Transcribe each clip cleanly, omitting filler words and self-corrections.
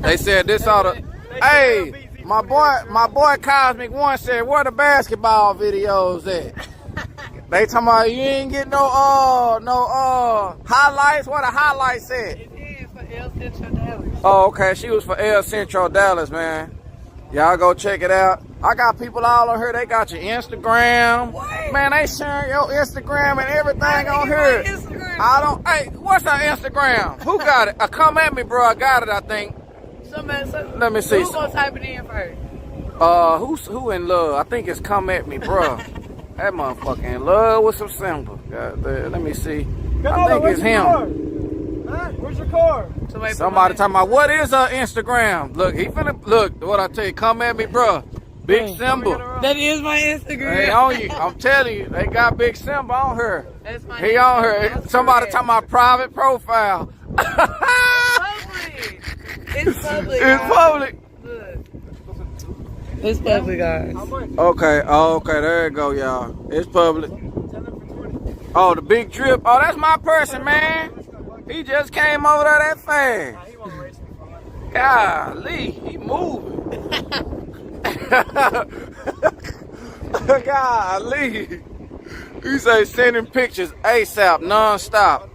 They said this ought to. Hey, my boy Cosmic One said, where the basketball videos at? They talking about you ain't get no highlights. What the highlights at? It is for El Centro Dallas. Oh, okay. She was for El Centro Dallas, man. Y'all go check it out. I got people all on here. They got your Instagram. What? Man, they sharing your Instagram and everything on here. Instagram. I don't. Hey, what's our Instagram? Who got it? Come at me, bro. I got it. I think. Let me see. Who's gonna type it in first? Who in love? I think it's come at me, bro. That motherfucker in love with some Simba. Let me see. I think it's him. Huh? Where's your car? Somebody talking about what is her Instagram? Look, he finna look. What I tell you, come at me, bro. Big Simba. That is my Instagram. Hey, on you. I'm telling you, they got Big Simba on her. That's my He on her. Somebody talking about private profile. It's public. It's public. Look. It's public, guys. Okay, there you go, y'all. It's public. Oh, the big drip. Oh, that's my person, man. He just came over there that fast. Golly, he moving. Golly. He say sending pictures ASAP, non-stop.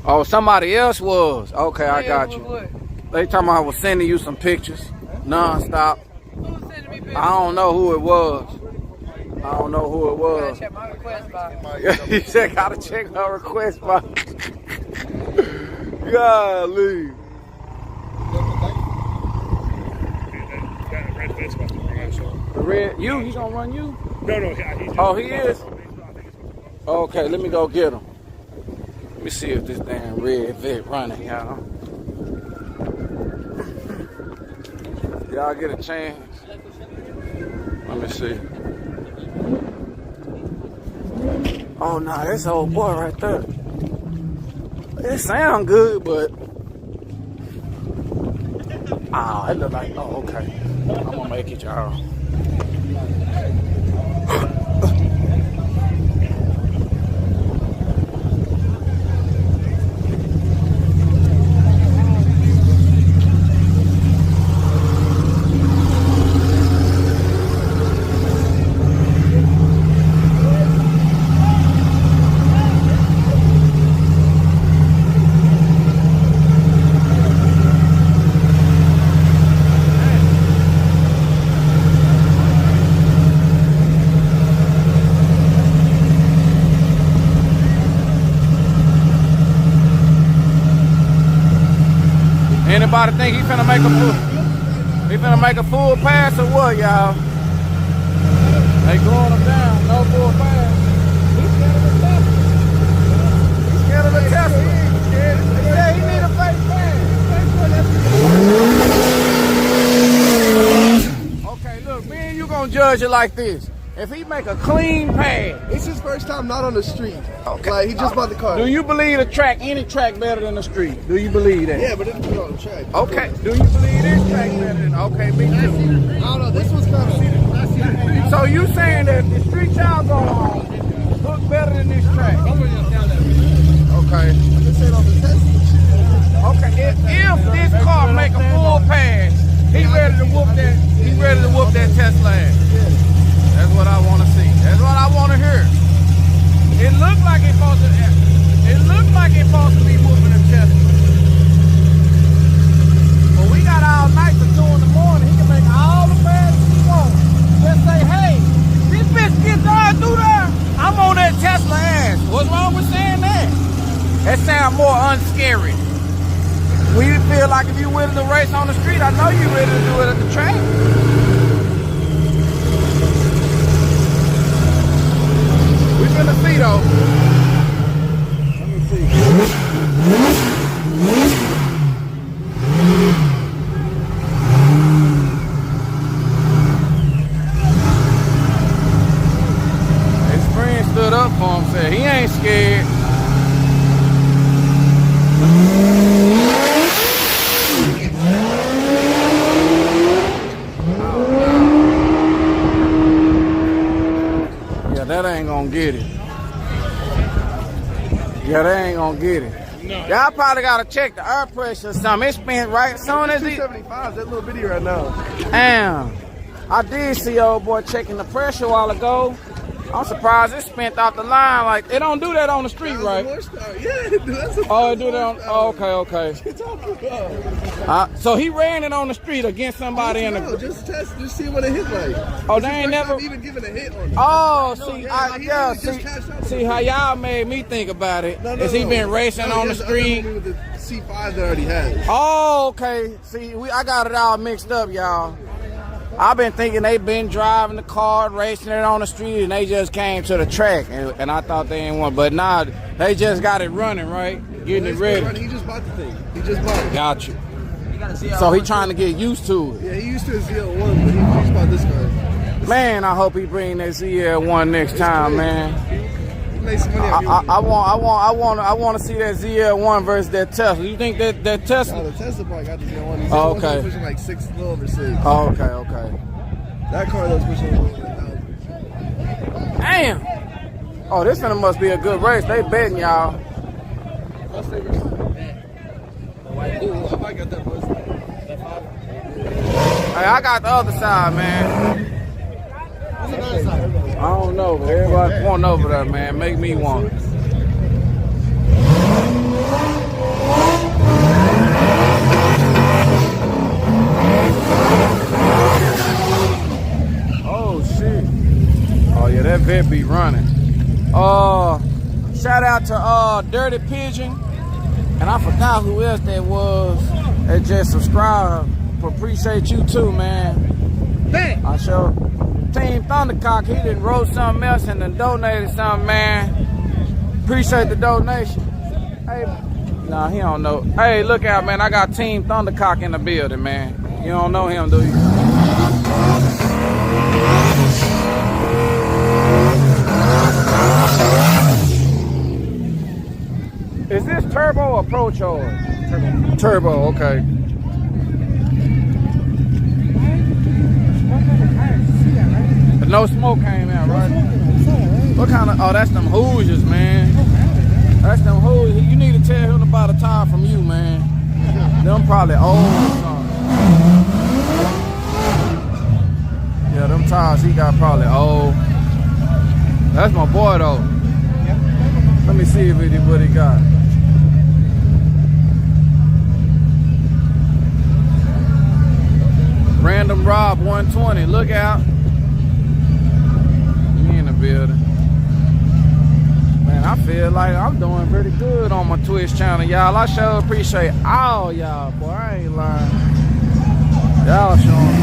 Oh, somebody else was. Okay, I got you. They talking about I was sending you some pictures, non-stop. Who's sending me pictures? I don't know who it was. I don't know who it was. Check my request box. He said, gotta check my request box. Golly. The red, you? He gonna run you? No, Oh, he is? Okay, let me go get him. Let me see if this damn red vet running, y'all. Y'all get a chance? Let me see. Oh, nah, that's old boy right there. It sound good, but... Ah, it look like... Oh, okay. I'm gonna make it, y'all. Anybody think he finna make a full? He finna make a full pass or what, y'all? They going him down, no full pass. He's scared of the Tesla. He's scared of the Tesla. They say he need a fake pass. Okay, look, me and you gonna judge it like this. If he make a clean pass. It's his first time not on the street. Okay. Like, he just bought the car. Do you believe any track better than the street? Do you believe that? Yeah, but it's on the track. Okay. Do you believe this track better than... Okay, me too. I don't know. This was kind of... So you saying that the street y'all go on look better than this track? Okay. Okay. If this car make a full pass, he ready to whoop that. He ready to whoop that Tesla ass. That's what I want to see. That's what I want to hear. It looked like it's supposed to. It looked like it's supposed to be whooping a Tesla. But we got all night till 2 in the morning. He can make all the passes he wants. Just say, hey, this bitch gets done through there. I'm on that Tesla ass. What's wrong with saying that? That sounds more unscary. We feel like if you willing to race on the street, I know you ready to do it at the track. We finna see though. Let me see. His friend stood up for him, said he ain't scared. That ain't gonna get it. Yeah, they ain't gonna get it. Y'all probably gotta check the air pressure or something. It spent right as soon as he. 275. That little video right now. Damn. I did see old boy checking the pressure a while ago. I'm surprised it spent off the line. Like, they don't do that on the street, right? Yeah, dude, that's a Oh, they do that on. Oh, okay. What you talking about? So he ran it on the street against somebody in the. No, just test, just see what it hit like. Oh, they ain't never even given a hit on it. Oh, No, see how y'all made me think about it. Is he been racing on the street? With the C5 that already has. Oh, okay. See, I got it all mixed up, y'all. I've been thinking they been driving the car, racing it on the street, and they just came to the track, and I thought they ain't one. But nah, they just got it running, right? Getting it ready. He just bought the thing. He just bought it. Got you. So he trying to get used to it. Yeah, he used to a ZL1, but he just bought this car. Man, I hope he bring that ZL1 next time, man. He made some money. I want to see that ZL1 versus that Tesla. You think that Tesla? No, the Tesla part got the ZL1. Oh, okay. Pushing like 6, a little over 6. Oh, okay. That car was pushing over 1,000. Damn. Oh, this one must be a good race. They betting y'all. Hey, I got the other side, man. I don't know, but everybody want over there, man. Make me one. Oh shit. Oh yeah, that vet be running. Shout out to Dirty Pigeon. And I forgot who else that was that just subscribed. Appreciate you too, man. I sure. Team Thundercock, he done wrote something else and then donated something, man. Appreciate the donation. Hey, nah, he don't know. Hey, look out, man. I got Team Thundercock in the building, man. You don't know him, do you? Is this turbo or pro charge? Turbo, okay. But no smoke came out, right? What kind of? Oh, that's them Hoosiers, man. That's them Hoosiers. You need to tell him to buy the tire from you, man. Them probably old or something. Yeah, them tires he got probably old. That's my boy though. Let me see if what he got. Random Rob 120. Look out. He in the building. Man, I feel like I'm doing pretty good on my Twitch channel, y'all. I sure appreciate all y'all, boy. I ain't lying. Y'all showing